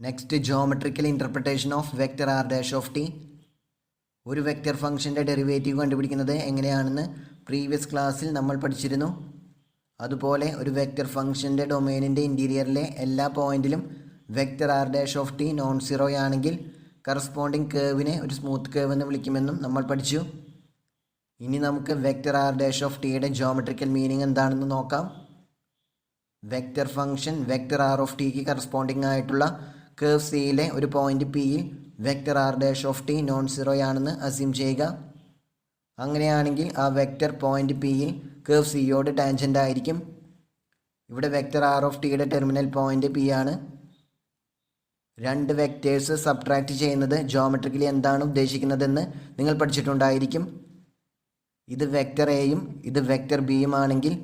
Next geometrical interpretation of vector R dash of T. ഒരു vector ഫംഗ്ഷൻ്റെ derivative കണ്ടുപിടിക്കുന്നത് എങ്ങനെയാണെന്ന് പ്രീവിയസ് ക്ലാസ്സിൽ നമ്മൾ പഠിച്ചിരുന്നു. അതുപോലെ ഒരു വെക്റ്റർ ഫംഗ്ഷൻ്റെ ഡൊമെയിനിൻ്റെ ഇൻറ്റീരിയറിലെ എല്ലാ പോയിന്റിലും vector R dash of T non zero ആണെങ്കിൽ കറസ്പോണ്ടിങ് കേവിനെ ഒരു സ്മൂത്ത് കേവ് എന്ന് വിളിക്കുമെന്നും നമ്മൾ പഠിച്ചു. ഇനി നമുക്ക് വെക്റ്റർ ആർ ഡാഷ് ഓഫ് ടിയുടെ ജോമെട്രിക്കൽ മീനിങ് എന്താണെന്ന് നോക്കാം. Vector function vector R of ടിക്ക് കറസ്പോണ്ടിങ് ആയിട്ടുള്ള കേവ് സിയിലെ ഒരു പോയിന്റ് പിയിൽ vector R dash of T non zero ആണെന്ന് അസ്യൂം ചെയ്യുക. അങ്ങനെയാണെങ്കിൽ ആ വെക്റ്റർ പോയിന്റ് പിയിൽ കേവ് സിയോട് ടാൻജൻ്റ് ആയിരിക്കും. ഇവിടെ വെക്റ്റർ ആർ ഓഫ് ടിയുടെ ടെർമിനൽ പോയിന്റ് പി ആണ്. രണ്ട് വെക്റ്റേഴ്സ് സബ്ട്രാക്റ്റ് ചെയ്യുന്നത് ജോമെട്രിക്കലി എന്താണ് ഉദ്ദേശിക്കുന്നതെന്ന് നിങ്ങൾ പഠിച്ചിട്ടുണ്ടായിരിക്കും. ഇത് വെക്റ്റർ എയും ഇത് വെക്റ്റർ ബിയും ആണെങ്കിൽ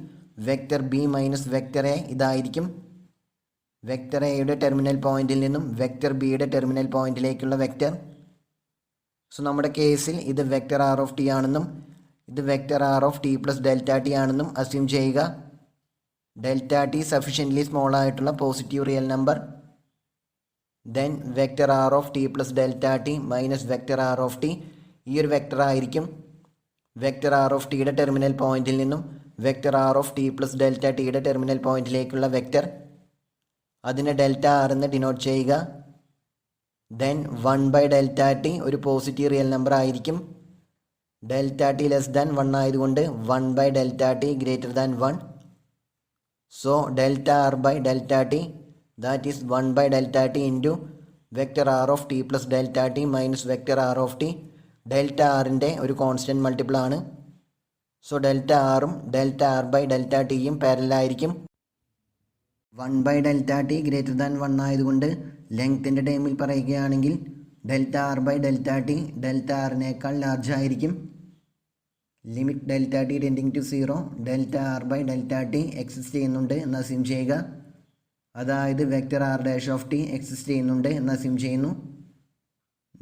vector B minus vector A ഇതായിരിക്കും. വെക്റ്റർ എയുടെ ടെർമിനൽ പോയിന്റിൽ നിന്നും വെക്റ്റർ ബിയുടെ ടെർമിനൽ പോയിന്റിലേക്കുള്ള വെക്റ്റർ. സോ നമ്മുടെ കേസിൽ ഇത് വെക്റ്റർ ആർ ഓഫ് ടി ആണെന്നും ഇത് vector R of T plus delta T ആണെന്നും അസ്യൂം ചെയ്യുക. ഡെൽറ്റ ടി സഫിഷ്യൻ്റ്ലി സ്മോൾ ആയിട്ടുള്ള positive real number. Then vector R of T plus delta T minus vector R of T ഈ ഒരു vector ആയിരിക്കും. Vector R of ടിയുടെ terminal പോയിന്റിൽ നിന്നും vector R of T plus delta ടിയുടെ terminal പോയിന്റിലേക്കുള്ള vector. അതിനെ ഡെൽറ്റ ആർ എന്ന് ഡിനോട്ട് ചെയ്യുക. ദെൻ 1/ഡെൽറ്റ ടി ഒരു പോസിറ്റീവ് റിയൽ നമ്പർ ആയിരിക്കും. ഡെൽറ്റ ടി ലെസ് ദാൻ 1 ആയതുകൊണ്ട് 1/ഡെൽറ്റ T greater than 1. So delta R by delta T that is 1/ഡെൽറ്റ T into vector R of T plus delta T minus vector R of T. Delta ആറിൻ്റെ ഒരു constant multiple ആണ്. So delta ആറും delta R by delta ടിയും പാരലലായിരിക്കും. 1/ഡെൽറ്റ T greater than 1 ആയതുകൊണ്ട് ലെങ്ത്തിൻ്റെ ടൈമിൽ പറയുകയാണെങ്കിൽ delta R by delta T delta ആറിനേക്കാൾ ലാർജ് ആയിരിക്കും. Limit delta T tending to 0 delta R by delta T exist ചെയ്യുന്നുണ്ട് എന്ന് അസ്യൂം ചെയ്യുക. അതായത് vector R dash of T exist ചെയ്യുന്നുണ്ട് എന്ന് അസ്യൂം ചെയ്യുന്നു.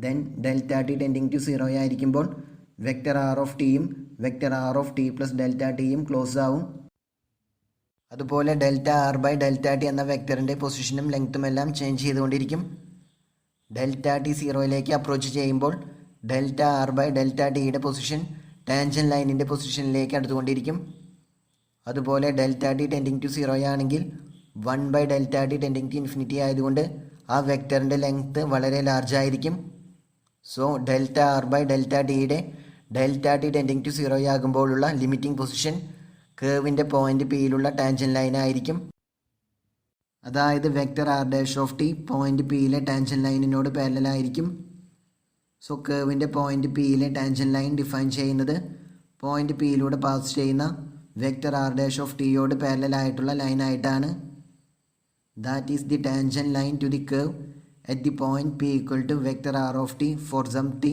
Then delta T tending to 0 ആയിരിക്കുമ്പോൾ വെക്റ്റർ ആർ ഓഫ് ടിയും vector R of T plus delta ടിയും ക്ലോസ് ആവും. അതുപോലെ delta R by delta T എന്ന വെക്റ്ററിൻ്റെ പൊസിഷനും ലെങ്ത്തും എല്ലാം ചേഞ്ച് ചെയ്തുകൊണ്ടിരിക്കും. ഡെൽറ്റ ടി 0യിലേക്ക് അപ്രോച്ച് ചെയ്യുമ്പോൾ ഡെൽറ്റ ആർ ബൈ ഡെൽറ്റ ടിയുടെ പൊസിഷൻ ടാൻജൻ ലൈനിൻ്റെ പൊസിഷനിലേക്ക് അടുത്തുകൊണ്ടിരിക്കും. അതുപോലെ ഡെൽറ്റ ടി ടെൻഡിങ് ടു 0 ആണെങ്കിൽ 1/ഡെൽറ്റ ടി ടെൻഡിങ് ടു ഇൻഫിനിറ്റി ആയതുകൊണ്ട് ആ വെക്റ്ററിൻ്റെ ലെങ്ത്ത് വളരെ ലാർജ് ആയിരിക്കും. So delta R by delta ടിയുടെ ഡെൽറ്റ ടി ടെൻഡിങ് ടു 0 ആകുമ്പോഴുള്ള ലിമിറ്റിംഗ് പൊസിഷൻ കേവിൻ്റെ പോയിന്റ് പിയിലുള്ള ടാൻജൻ ലൈൻ ആയിരിക്കും. അതായത് vector R dash of T point പിയിലെ ടാൻജൻ ലൈനിനോട് പാരലലായിരിക്കും. സോ കേവിൻ്റെ പോയിന്റ് പിയിലെ ടാൻജൻ ലൈൻ ഡിഫൈൻ ചെയ്യുന്നത് പോയിന്റ് പിയിലൂടെ പാസ് ചെയ്യുന്ന വെക്റ്റർ ആർ ഡാഷ് ഓഫ് ടിയോട് പാരലലായിട്ടുള്ള ലൈനായിട്ടാണ്. That is the tangent line to the curve at the point p equal to vector r of t for some t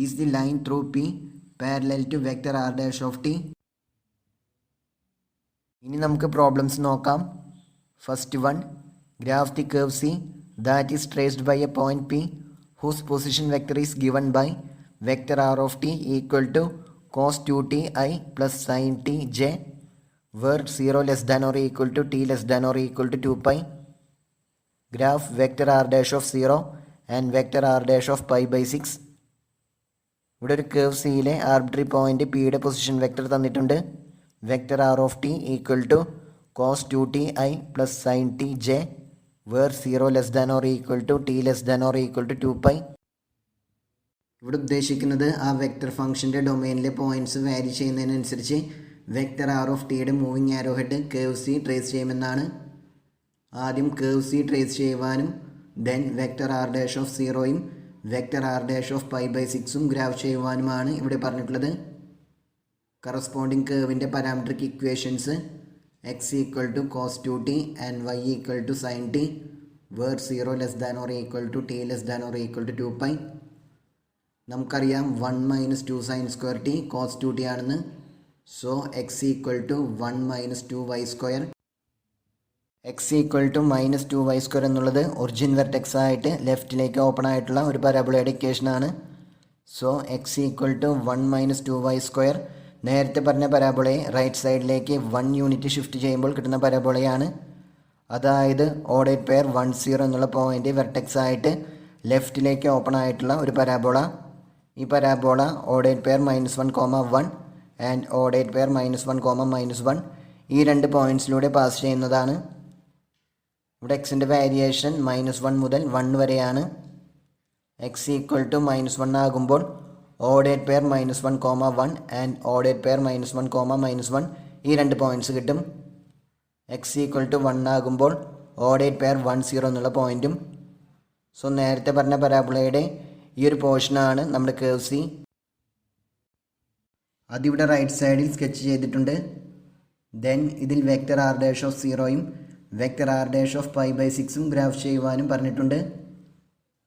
is the line through p parallel to vector r dash of t. ഇനി നമുക്ക് problems നോക്കാം. First one, graph the curve c that is traced by a point p whose position vector is given by vector r of t equal to cos 2t I plus sin t j where 0 less than or equal to t less than or equal to 2 pi. Graph vector R dash of 0 and vector R dash of pi by 6. ഇവിടെ ഒരു curve സിയിലെ arbitrary point പിയുടെ position vector തന്നിട്ടുണ്ട്. Vector R of T equal to cos 2t I plus sine T J where 0 less than or equal to T less than or equal to 2 pi. ഇവിടെ ഉദ്ദേശിക്കുന്നത് ആ vector ഫംഗ്ഷൻ്റെ ഡൊമെയിനിലെ points vary ചെയ്യുന്നതിനനുസരിച്ച് vector R of ടിയുടെ moving ആരോ head curve C trace ചെയ്യുമെന്നാണ്. ആദ്യം curve C trace ചെയ്യുവാനും then vector R dash of 0യും vector R dash of pi by 6ഉം ഗ്രാഫ് ചെയ്യുവാനുമാണ് ഇവിടെ പറഞ്ഞിട്ടുള്ളത്. കറസ്പോണ്ടിങ് കേവിൻ്റെ parametric equations X equal to cos 2t and Y equal to sine T where 0 less than or equal to T less than or equal to 2 pi. നമുക്കറിയാം 1 minus 2 sine square T cos 2t ആണെന്ന്. So X equal to 1 minus 2 Y square. X equal to minus 2 Y square എന്നുള്ളത് origin vertex ആയിട്ട് ലെഫ്റ്റിലേക്ക് open ആയിട്ടുള്ള ഒരു പരാബോളയുടെ ഇക്വേഷനാണ്. So X equal to 1 minus 2 Y square നേരത്തെ പറഞ്ഞ പരാബോളയെ റൈറ്റ് സൈഡിലേക്ക് 1 യൂണിറ്റ് ഷിഫ്റ്റ് ചെയ്യുമ്പോൾ കിട്ടുന്ന പരാബോളയാണ്. അതായത് ഓഡേറ്റ് പെയർ 10 എന്നുള്ള പോയിൻ്റ് വെർട്ടെക്സ് ആയിട്ട് ലെഫ്റ്റിലേക്ക് ഓപ്പൺ ആയിട്ടുള്ള ഒരു പരാബോള. ഈ പരാബോള ഓഡേറ്റ് പെയർ -1, 1 ആൻഡ് ഓഡേറ്റ് പെയർ -1, -1 ഈ രണ്ട് പോയിൻറ്റ്സിലൂടെ പാസ് ചെയ്യുന്നതാണ്. ഇവിടെ എക്സിൻ്റെ വാരിയേഷൻ -1 മുതൽ 1 വരെയാണ്. എക്സ് ഈക്വൽ ടു -1 ആകുമ്പോൾ ഓഡേറ്റ് പെയർ -1, 1 ആൻഡ് ഓഡേറ്റ് പെയർ -1, -1 ഈ രണ്ട് പോയിൻറ്റ്സ് കിട്ടും. എക്സ് ഈക്വൽ ടു 1 ആകുമ്പോൾ ഓഡേറ്റ് പെയർ 10 എന്നുള്ള പോയിൻറ്റും. സോ നേരത്തെ പറഞ്ഞ പരാബോളയുടെ ഈ ഒരു പോർഷനാണ് നമ്മുടെ കേർവ് സി. അതിവിടെ റൈറ്റ് സൈഡിൽ സ്കെച്ച് ചെയ്തിട്ടുണ്ട്. ദെൻ ഇതിൽ വെക്റ്റർ r' ഓഫ് 0യും വെക്റ്റർ r' ഓഫ് π/6ഉം ഗ്രാഫ് ചെയ്യുവാനും പറഞ്ഞിട്ടുണ്ട്.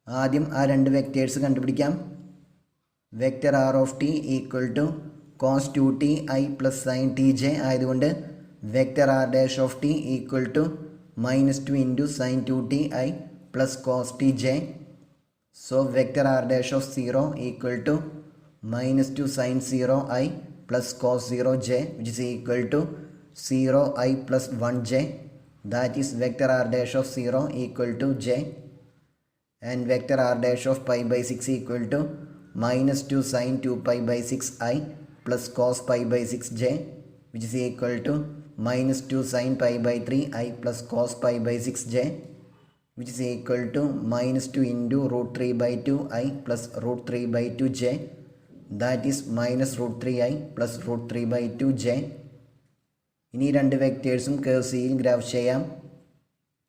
ആദ്യം ആ രണ്ട് വെക്റ്റേഴ്സ് കണ്ടുപിടിക്കാം. Vector r of t equal to cos 2t i plus sin tj ആയതുകൊണ്ട് vector r' of t equal to -2 into sin 2t i plus cos tj. So vector r' of 0 equal to -2 sin 0i plus cos 0j which is equal to 0i plus 1j. That is vector r' of 0 equal to j, and vector r' of π/6 equal to -2 sin 2π/6i plus cos π/6j which is equal to -2 sin π/3i plus cos π/6j which is equal to -2 into √3/2i plus √3/2j. That is -√3i plus √3/2j. ഇനി രണ്ട് വെക്റ്റേഴ്സും curve സിയിൽ graph ചെയ്യാം.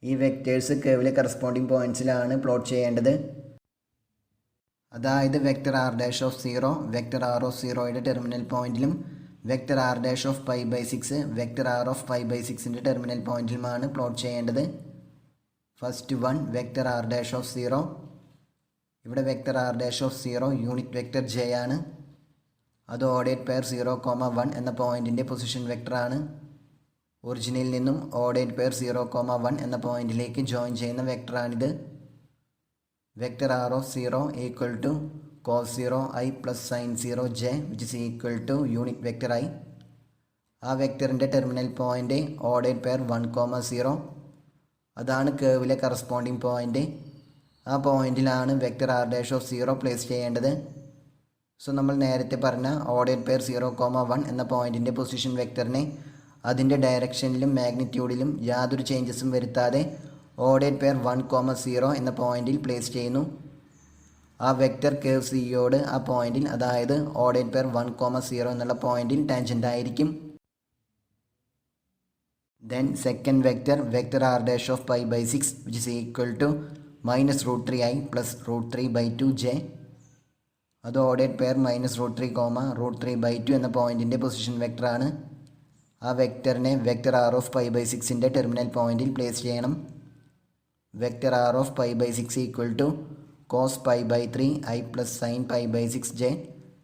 ഈ vectors കേർവിലെ corresponding പോയിൻറ്റ്സിലാണ് plot ചെയ്യേണ്ടത്. അതായത് vector r' of 0 vector r of 0യുടെ ടെർമിനൽ പോയിന്റിലും vector r' of π/6 vector r of π/6ൻ്റെ ടെർമിനൽ പോയിന്റിലുമാണ് പ്ലോട്ട് ചെയ്യേണ്ടത്. First one vector r' of 0. ഇവിടെ vector r' of 0 unit vector j ആണ്. അത് ഓഡേറ്റ് പെയർ 0, 1 എന്ന പോയിൻറ്റിൻ്റെ പൊസിഷൻ വെക്റ്ററാണ്. ഒറിജിനിൽ നിന്നും ഓഡേറ്റ് പെയർ 0, 1 എന്ന പോയിൻറ്റിലേക്ക് ജോയിൻ ചെയ്യുന്ന വെക്റ്ററാണിത്. Vector r of 0 equal to cos 0i plus sin 0j which is equal to unit vector i. ആ വെക്റ്ററിൻ്റെ ടെർമിനൽ പോയിൻ്റ് ഓഡേറ്റ് പെയർ 1, 0 അതാണ് കേർവിലെ കറസ്പോണ്ടിങ് പോയിൻ്റ്. ആ പോയിൻറ്റിലാണ് വെക്റ്റർ r' ഓഫ് 0 പ്ലേസ് ചെയ്യേണ്ടത്. സോ നമ്മൾ നേരത്തെ പറഞ്ഞ ഓഡേറ്റ് പെയർ 0, 1 എന്ന പോയിൻറ്റിൻ്റെ പൊസിഷൻ വെക്റ്ററിനെ അതിൻ്റെ ഡയറക്ഷനിലും മാഗ്നിറ്റ്യൂഡിലും യാതൊരു ചേഞ്ചസും വരുത്താതെ ഓഡേറ്റ് പെയർ 1, 0 എന്ന പോയിൻറ്റിൽ പ്ലേസ് ചെയ്യുന്നു. ആ വെക്റ്റർ കേർവ് സിയോട് ആ പോയിൻറ്റിൽ, അതായത് ഓഡേറ്റ് പെയർ 1, 0 എന്നുള്ള പോയിൻറ്റിൽ ടാൻജൻ്റ് ആയിരിക്കും. Then second vector vector r' of π/6 which is equal to -√3i plus √3/2j. അത് ഓഡേറ്റ് പെയർ -√3, √3/2 എന്ന പോയിൻറ്റിൻ്റെ പൊസിഷൻ വെക്റ്ററാണ്. ആ വെക്റ്ററിനെ വെക്റ്റർ r ഓഫ് π/6ൻ്റെ ടെർമിനൽ പോയിൻറ്റിൽ പ്ലേസ് ചെയ്യണം. Vector r of π/6 equal to cos π/3i plus sin π/6j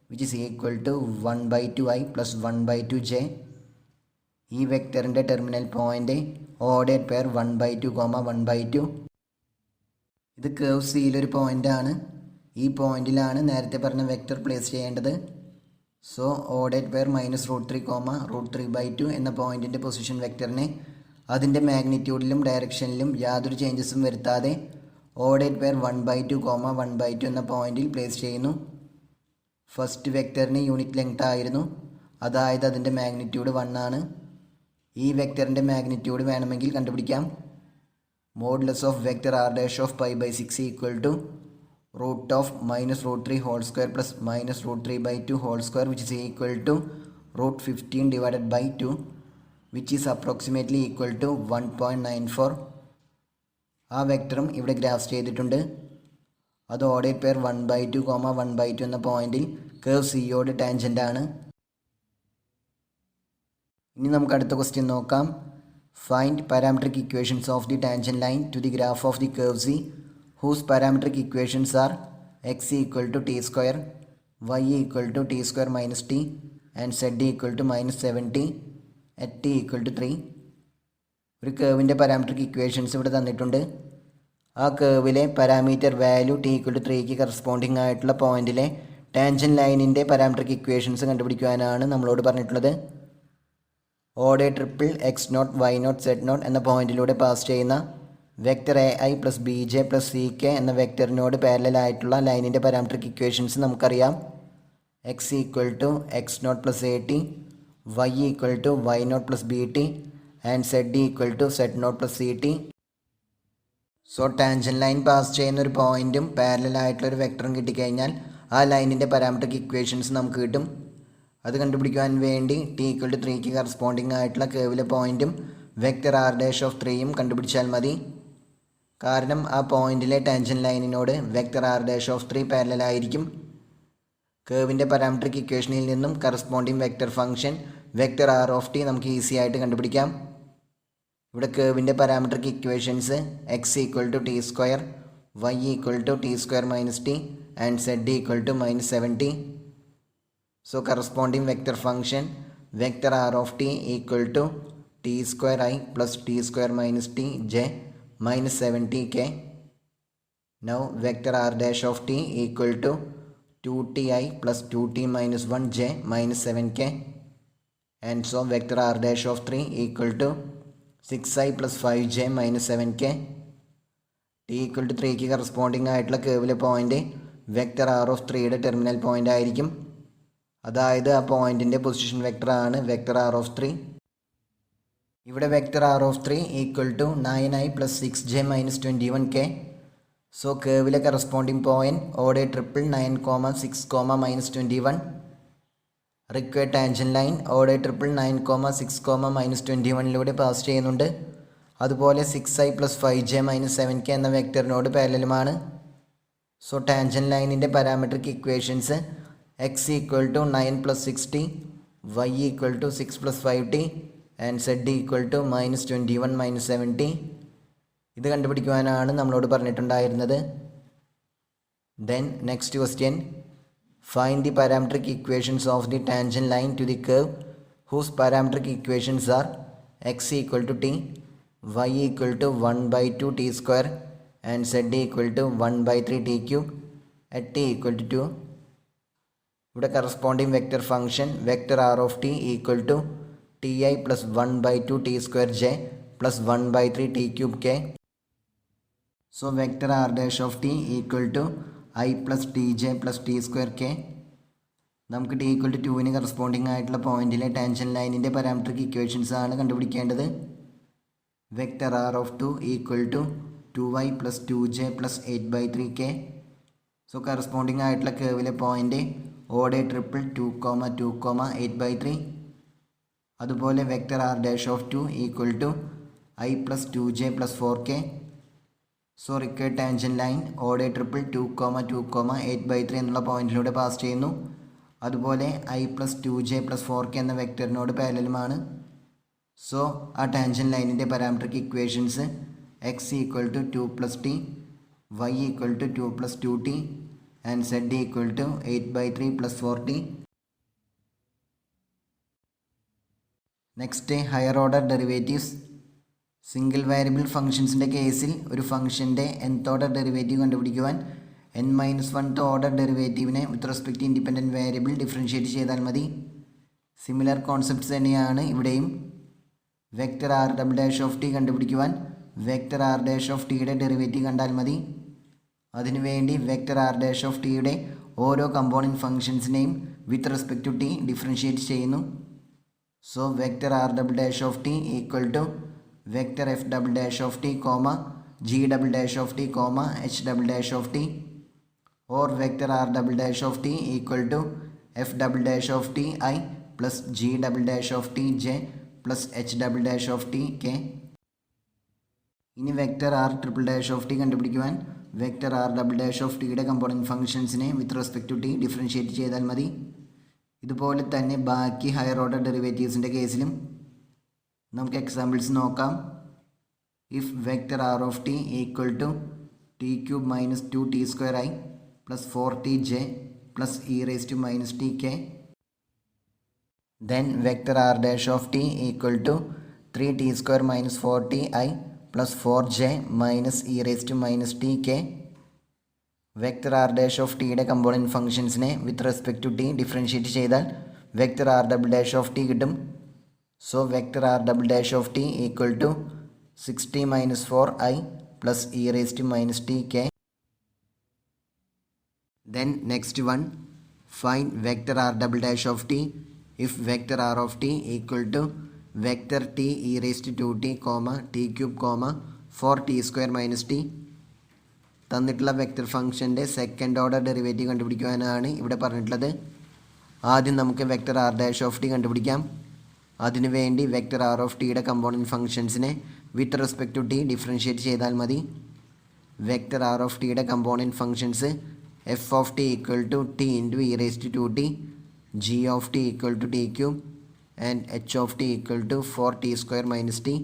which is equal to 1/2i plus 1/2j. ഈ വെക്റ്ററിൻ്റെ ടെർമിനൽ പോയിൻ്റ് ഓഡേറ്റ് പെയർ 1/2, 1/2. ഇത് കേർവ് സിയിലൊരു പോയിൻ്റാണ്. ഈ പോയിൻറ്റിലാണ് നേരത്തെ പറഞ്ഞ വെക്റ്റർ പ്ലേസ് ചെയ്യേണ്ടത്. സോ ഓഡേറ്റ് പെയർ -√3, √3/2 എന്ന പോയിൻറ്റിൻ്റെ പൊസിഷൻ വെക്റ്ററിനെ അതിൻ്റെ മാഗ്നിറ്റ്യൂഡിലും ഡയറക്ഷനിലും യാതൊരു ചേഞ്ചസും വരുത്താതെ ഓഡേറ്റ് പെയർ 1/2, 1/2 എന്ന പോയിൻറ്റിൽ പ്ലേസ് ചെയ്യുന്നു. ഫസ്റ്റ് വെക്റ്ററിന് യൂണിറ്റ് ലെങ്ത് ആയിരുന്നു, അതായത് അതിൻ്റെ മാഗ്നിറ്റ്യൂഡ് 1 ആണ്. ഈ വെക്റ്ററിൻ്റെ മാഗ്നിറ്റ്യൂഡ് വേണമെങ്കിൽ കണ്ടുപിടിക്കാം. Modulus of vector r' of π/6 equal to root of -√3 whole square plus -√3/2 whole square which is equal to √15 divided by 2 which is approximately equal to 1.94. ആ വെക്റ്ററും ഇവിടെ ഗ്രാഫ് ചെയ്തിട്ടുണ്ട്. അത് ഓഡേറ്റ് പെയർ 1/2, 1/2 എന്ന പോയിൻറ്റിൽ കേർവ് സിയോട് ടാൻജൻ്റ് ആണ്. ഇനി നമുക്ക് അടുത്ത ക്വസ്റ്റ്യൻ നോക്കാം. Find parametric equations of the tangent line to the graph of the curve C whose parametric equations are x equal to t square, y equal to t square minus t and z equal to -70 at t equal to 3. ഒരു കേർവിൻ്റെ parametric equations ഇവിടെ തന്നിട്ടുണ്ട്. ആ കേർവിലെ parameter value t equal to 3ക്ക് corresponding ആയിട്ടുള്ള പോയിൻറ്റിലെ tangent ലൈനിൻ്റെ parametric equations കണ്ടുപിടിക്കുവാനാണ് നമ്മളോട് പറഞ്ഞിട്ടുള്ളത്. ഓടെ triple x naught y naught z naught എന്ന പോയിന്റിലൂടെ പാസ് ചെയ്യുന്ന vector a i plus b j plus c k എന്ന വെക്റ്ററിനോട് പാരലലായിട്ടുള്ള ലൈനിൻ്റെ പാരാമെട്രിക് ഇക്വേഷൻസ് നമുക്കറിയാം. X equal to x naught plus a t, Y equal to y naught plus b t and z equal to Z not plus C T. So tangent line pass ചെയ്യുന്ന ഒരു പോയിന്റും പാരലലായിട്ടുള്ളൊരു വെക്ടറും കിട്ടിക്കഴിഞ്ഞാൽ ആ ലൈനിൻ്റെ parametric equations നമുക്ക് കിട്ടും. അത് കണ്ടുപിടിക്കുവാൻ വേണ്ടി ടി ഈക്വൽ ടു 3ക്ക് കറസ്പോണ്ടിങ് ആയിട്ടുള്ള കേവിലെ പോയിന്റും വെക്റ്റർ ആർ ഡാഷ് ഓഫ് 3യും കണ്ടുപിടിച്ചാൽ മതി. കാരണം ആ പോയിന്റിലെ ടാൻജൻ ലൈനിനോട് വെക്റ്റർ ആർ ഡാഷ് ഓഫ് 3 പാരലലായിരിക്കും. കേവിൻ്റെ പാരാമെട്രിക് ഇക്വേഷനിൽ നിന്നും corresponding vector function vector R of t നമുക്ക് ഈസി ആയിട്ട് കണ്ടുപിടിക്കാം. ഇവിടെ കേവിൻ്റെ parametric equations X equal to t square, y equal to t square minus t and z equal to -7t. So corresponding vector function vector r of t equal to t square I plus t square minus t j minus 7t k. Now vector r dash of t equal to 2ti plus 2t minus 1 j minus 7k. And so vector r dash of 3 equal to 6i plus 5j minus 7k. t equal to 3ക്ക് corresponding ആയിട്ടുള്ള കേവിലെ point vector R of 3യുടെ terminal point ആയിരിക്കും. അതായത് ആ പോയിന്റിൻ്റെ position വെക്ടറാണ് vector R of 3. ഇവിടെ vector R of 3 equal to 9i plus 6j minus 21k. So കേവിലെ കറസ്പോണ്ടിങ് പോയിന്റ് ഓടെ ട്രിപ്പിൾ 9, 6, -21. റിക്വയർഡ് ടാൻജൻ ലൈൻ ഓടെ ട്രിപ്പിൾ 9, 6, -21ലൂടെ പാസ് ചെയ്യുന്നുണ്ട്. അതുപോലെ 6i plus 5j minus 7k എന്ന വെക്റ്ററിനോട് പാരലലുമാണ്. സോ ടാൻജൻ ലൈനിൻ്റെ parametric equations x equal to 9 plus 6t, y equal to 6 plus 5t and z equal to -21 minus 7t. ഇത് കണ്ടുപിടിക്കുവാനാണ് നമ്മളോട് പറഞ്ഞിട്ടുണ്ടായിരുന്നത്. Then next question, find the parametric equations of the tangent line to the curve whose parametric equations are x equal to t, y equal to 1 by 2 t square and z equal to 1 by 3 t cube at t equal to 2. ഇവിടെ corresponding vector function vector R of T equal to T I plus 1 by 2 T square J plus 1 by 3 T cube K. So vector R dash of T equal to I plus T J plus T square K. നമുക്ക് T equal to 2ന് corresponding ആയിട്ടുള്ള പോയിന്റിലെ tangent ലൈനിൻ്റെ parametric equations ആണ് കണ്ടുപിടിക്കേണ്ടത്. Vector R of 2 equal to 2y plus 2j plus 8 by 3k. So corresponding ആയിട്ടുള്ള കേവിലെ point ഓടെ ട്രിപ്പിൾ 2, 2, 8 by 3. അതുപോലെ vector R dash of 2 equal to I plus 2j plus 4k. So required tangent line ഓടെ triple 2, 2, 8 by 3 എന്നുള്ള പോയിന്റിലൂടെ pass ചെയ്യുന്നു. അതുപോലെ I plus 2j plus 4k എന്ന വെക്റ്ററിനോട് പാരലലുമാണ്. സോ ആ ടാൻജൻ ലൈനിൻ്റെ parametric equations X equal to 2 plus T, Y equal to 2 plus 2t and z equal to 8 by 3 plus 4t. Next higher order derivatives. Single variable ഫംഗ്ഷൻസിൻ്റെ കേസിൽ ഒരു ഫംഗ്ഷൻ്റെ nth order derivative കണ്ടുപിടിക്കുവാൻ n-1th ഓർഡർ ഡെറിവേറ്റീവിനെ with respect independent variable differentiate ചെയ്താൽ മതി. Similar concepts തന്നെയാണ് ഇവിടെയും. Vector r double dash of t കണ്ടുപിടിക്കുവാൻ വെക്റ്റർ ആർ ഡാഷ് ഓഫ് ടിയുടെ ഡെറിവേറ്റീവ് കണ്ടാൽ മതി. അതിനുവേണ്ടി വെക്റ്റർ ആർ ഡാഷ് ഓഫ് ടിയുടെ ഓരോ കമ്പോണൻറ്റ് ഫംഗ്ഷൻസിനെയും with respect to t differentiate ചെയ്യുന്നു. So vector r double dash of T equal to vector f double dash of t comma g double dash of t comma h double dash of t, or vector r double dash of T equal to f double dash of t I plus g double dash of t J plus h double dash of t k. ഇനി vector r triple dash of t കണ്ടുപിടിക്കുവാൻ vector r double dash of ടിയുടെ component ഫംഗ്ഷൻസിനെ with respect to t differentiate ചെയ്താൽ മതി. ഇതുപോലെ തന്നെ ബാക്കി higher order ഡെറിവേറ്റീവ്സിൻ്റെ കേസിലും നമുക്ക് എക്സാമ്പിൾസ് നോക്കാം. If vector R of T equal to T cube minus 2 T square I plus 4t j plus E raise to minus T K, then vector r dash of t equal to 3t square minus 4t I plus 4j minus e raised to minus t k. Vector R dash of ടിയുടെ component ഫംഗ്ഷൻസിനെ with respect to t differentiate ചെയ്താൽ vector r double dash of t കിട്ടും. So vector r double dash of T equal to 60 minus 4i plus E raise to minus T K. Then next one, find vector r double dash of t if vector r of t equal to vector t e raised to 2t comma t cube comma 4t square minus t. തന്നിട്ടുള്ള vector ഫംഗ്ഷൻ്റെ second order derivative കണ്ടുപിടിക്കുവാനാണ് ഇവിടെ പറഞ്ഞിട്ടുള്ളത്. ആദ്യം നമുക്ക് vector R dash of t കണ്ടുപിടിക്കാം. അതിനുവേണ്ടി vector R of ടിയുടെ കമ്പോണൻറ്റ് ഫംഗ്ഷൻസിനെ with respect to t differentiate ചെയ്താൽ മതി. വെക്റ്റർ ആർ ഓഫ് ടിയുടെ component functions f of t equal to t into e raised to 2t, g of t equal to t cube and h of t equal to 4t square minus t.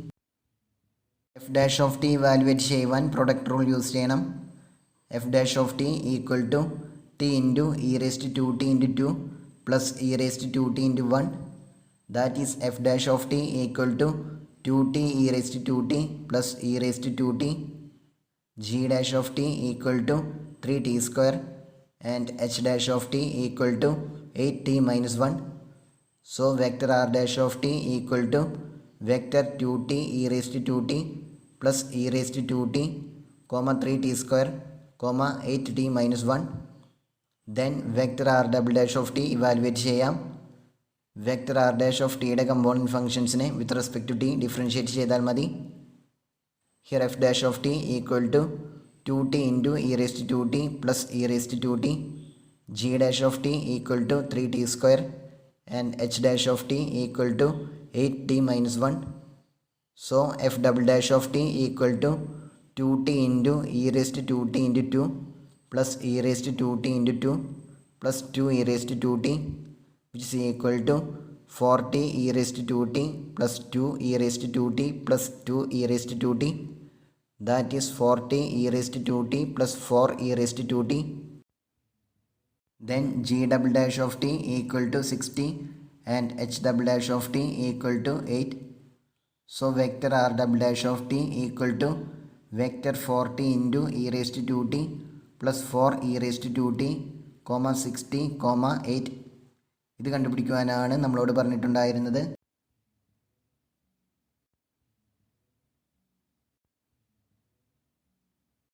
f dash of t evaluate ചെയ്യുവാൻ product rule use ചെയ്യണം. f dash of t equal to t into e raised to 2t into 2 plus e raised to 2t into 1. That is f dash of t equal to 2t e raised to 2t plus e raised to 2t. g dash of t equal to 3t square and h dash of t equal to 8t minus 1. So vector r dash of t equal to vector 2t e raised to 2t plus e raised to 2t comma 3t square comma 8t minus 1. Then vector r double dash of t evaluate ചെയ്യാം. Vector R dash of ടിയുടെ component ഫംഗ്ഷൻസിനെ with respect to t differentiate ചെയ്താൽ മതി. Here f dash of T equal to 2t into e raised to 2t plus e raised to 2t, g dash of t equal to 3t square and h dash of t equal to 8t minus 1. So f double dash of t equal to 2t into e raised to 2t into 2 plus e raised to 2t into 2 plus 2 e raised to 2t, which is equal to 4t e raised to 2t plus 2 e raised to 2t plus 2 e raised to 2t. That is 4t e raised to 2t plus 4 e raised to 2t. Then g double dash of t equal to 60 and h double dash of t equal to 8. So vector r double dash of t equal to vector 4t into e raised to 2t plus 4 e raised to 2t comma 60 comma 8. ഇത് കണ്ടുപിടിക്കുവാനാണ് നമ്മളോട് പറഞ്ഞിട്ടുണ്ടായിരുന്നത്.